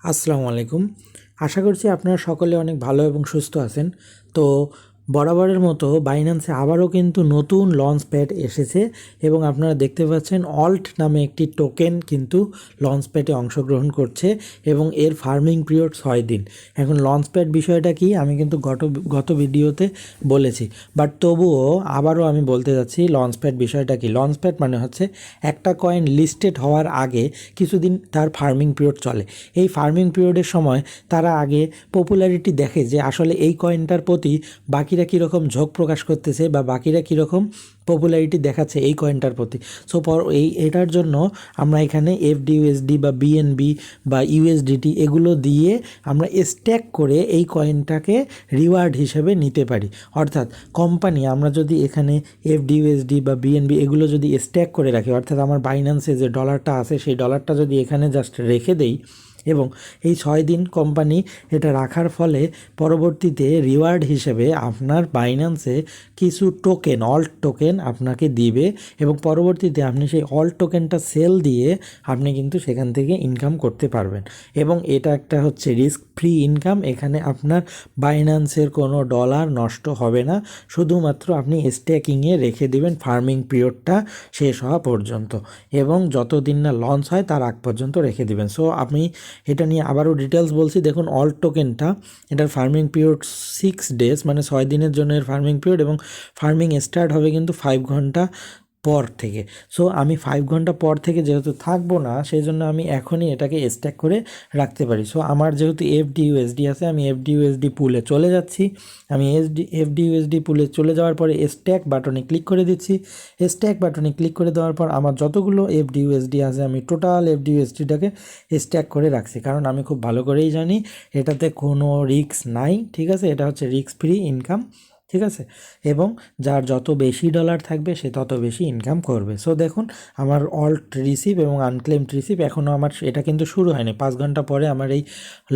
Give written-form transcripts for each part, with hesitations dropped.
আসসালামু আলাইকুম। আশা করছি আপনারা সকলে অনেক ভালো এবং সুস্থ আছেন। তো বরাবরের মতো বাইন্যান্সে আবারও কিন্তু নতুন লঞ্চ প্যাড এসেছে এবং আপনারা দেখতে পাচ্ছেন অল্ট নামে একটি টোকেন কিন্তু লঞ্চ প্যাডে অংশগ্রহণ করছে এবং এর ফার্মিং পিরিয়ড 6 দিন। এখন লঞ্চ প্যাড বিষয়টা কি আমি কিন্তু গত ভিডিওতে বলেছি, বাট তবুও আবারও আমি বলতে যাচ্ছি লঞ্চ প্যাড বিষয়টা কি। লঞ্চ প্যাড মানে হচ্ছে একটা কয়েন লিস্টেড হওয়ার আগে কিছুদিন তার ফার্মিং পিরিয়ড চলে। এই ফার্মিং পিরিয়ডের সময় তারা আগে পপুলারিটি দেখে যে আসলে এই কয়েনটার প্রতি বাকিরা কীরকম ঝোঁক প্রকাশ করতেছে বা বাকিরা কীরকম পপুলারিটি দেখাচ্ছে এই কয়েনটার প্রতি। সো এটার জন্য আমরা এখানে এফডিইউএসডি বা বিএনবি বা ইউএসডিটি এগুলো দিয়ে আমরা স্ট্যাক করে এই কয়েনটাকে রিওয়ার্ড হিসেবে নিতে পারি। অর্থাৎ কোম্পানি আমরা যদি এখানে এফডিইউএসডি বা বিএনবি এগুলো যদি স্ট্যাক করে রাখি, অর্থাৎ আমার বাইন্যান্সে যে ডলারটা আছে সেই ডলারটা যদি এখানে জাস্ট রেখে দেই এবং এই 6 দিন কোম্পানি এটা রাখার ফলে পরবর্তীতে রিওয়ার্ড হিসেবে আপনার বাইন্যান্সে কিছু টোকেন অল্ট টোকেন আপনাকে দিবে এবং পরবর্তীতে আপনি সেই অল্ট টোকেনটা সেল দিয়ে আপনি কিন্তু সেখান থেকে ইনকাম করতে পারবেন এবং এটা একটা হচ্ছে রিস্ক ফ্রি ইনকাম। এখানে আপনার বাইন্যান্সের কোনো ডলার নষ্ট হবে না, শুধুমাত্র আপনি স্ট্যাকিংয়ে রেখে দিবেন ফার্মিং পিরিয়ডটা শেষ হওয়া পর্যন্ত এবং যতদিন না লঞ্চ হয় তার আগ পর্যন্ত রেখে দিবেন। সো আপনি এটা নিয়ে আবারও ডিটেলস বলছি। দেখুন অল্ট টোকেনটা এটার ফার্মিং পিরিয়ড 6 ডেজ, মানে 6 দিনের জন্য এর ফার্মিং পিরিয়ড এবং ফার্মিং স্টার্ট হবে কিন্তু 5 ঘন্টা পর থেকে। সো আমি 5 ঘন্টা পর থেকে যেহেতু থাকবো না সেই জন্য আমি এখনই এটাকে স্ট্যাক করে রাখতে পারি। সো আমার যেহেতু এফডিইউএসডি আছে আমি এফডিইউএসডি পুলে চলে যাচ্ছি। আমি এফডিইউএসডি পুলে চলে যাওয়ার পরে স্ট্যাক বাটনে ক্লিক করে দিচ্ছি। স্ট্যাক বাটনে ক্লিক করে দেওয়ার পর আমার যতগুলো এফডিইউএসডি আছে আমি টোটাল এফডিইউএসডিটাকে স্ট্যাক করে রাখছি, কারণ আমি খুব ভালো করেই জানি এটাতে কোনো রিস্ক নাই। ঠিক আছে, এটা হচ্ছে রিস্ক ফ্রি ইনকাম। ঠিক আছে, এবং যার যত বেশি ডলার থাকবে সে তত বেশি ইনকাম করবে। সো দেখুন আমার অল্ট রিসিভ এবং আনক্লেমড রিসিভ এখনও আমার এটা কিন্তু শুরু হয়নি। 5 ঘন্টা পরে আমার এই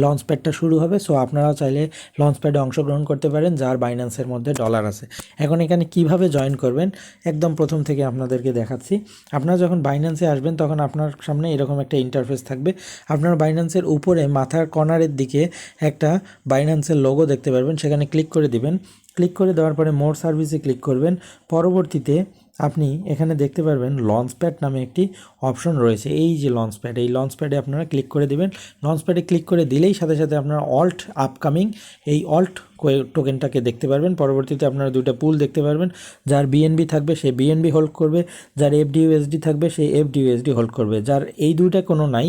লঞ্চ প্যাডটা শুরু হবে। সো আপনারাও চাইলে লঞ্চ প্যাডে অংশগ্রহণ করতে পারেন যার বাইন্যান্সের মধ্যে ডলার আছে। এখন এখানে কিভাবে জয়েন করবেন একদম প্রথম থেকে আপনাদেরকে দেখাচ্ছি। আপনারা যখন বাইন্যান্সে আসবেন তখন আপনার সামনে এরকম একটা ইন্টারফেস থাকবে। আপনার বাইন্যান্সের উপরে মাথার কর্নারের দিকে একটা বাইন্যান্সের লোগো দেখতে পারবেন, সেখানে ক্লিক করে দিবেন। ক্লিক করে দেওয়ার পরে মোর সার্ভিসে ক্লিক করবেন। পরবর্তীতে আপনি এখানে দেখতে পারবেন লঞ্চ প্যাড নামে একটি অপশন রয়েছে। এই যে লঞ্চ প্যাড, এই লঞ্চ প্যাডে আপনারা ক্লিক করে দিবেন। লঞ্চ প্যাডে ক্লিক করে দিলেই সাথে সাথে আপনারা অল্ট আপকামিং এই অল্ট টোকেনটাকে দেখতে পারবেন। পরবর্তীতে আপনারা দুইটা পুল দেখতে পারবেন, যার বিএনবি থাকবে সে বিএনবি হোল্ড করবে, যার এফডিইউএসডি থাকবে সে এফডিইউএসডি হোল্ড করবে। যার এই দুইটা কোনো নাই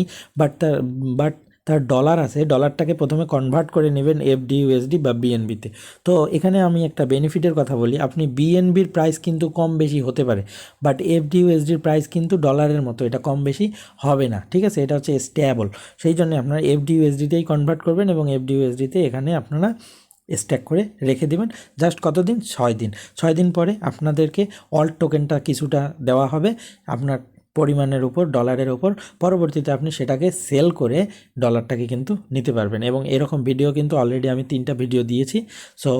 তার ডলার আছে, ডলারটাকে প্রথমে কনভার্ট করে নেবেন এফডিইউএসডি বা বিএনবিতে। তো এখানে আমি একটা বেনিফিটের কথা বলি, আপনি বিএনবির প্রাইস কিন্তু কম বেশি হতে পারে, বাট এফডিইউএসডির প্রাইস কিন্তু ডলারের মতো এটা কম বেশি হবে না। ঠিক আছে, এটা হচ্ছে স্টেবল। সেই জন্য আপনারা এফডিইউএসডিতেই কনভার্ট করবেন এবং এফডিইউএসডিতে এখানে আপনারা স্ট্যাক করে রেখে দেবেন। জাস্ট কতদিন? 6 দিন। 6 দিন পরে আপনাদেরকে অল্ট টোকেনটা কিছুটা দেওয়া হবে আপনার পরিমাণের উপর, ডলারের উপর। পরবর্তীতে আপনি সেটাকে সেল করে ডলারটাকে কিন্তু নিতে পারবেন এবং এরকম ভিডিও কিন্তু অলরেডি আমি 3টা ভিডিও দিয়েছি। সো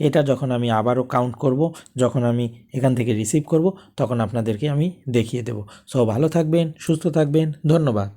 এটা যখন আমি আবারও কাউন্ট করব, যখন আমি এখান থেকে রিসিভ করব তখন আপনাদেরকে আমি দেখিয়ে দেব। সো ভালো থাকবেন, সুস্থ থাকবেন, ধন্যবাদ।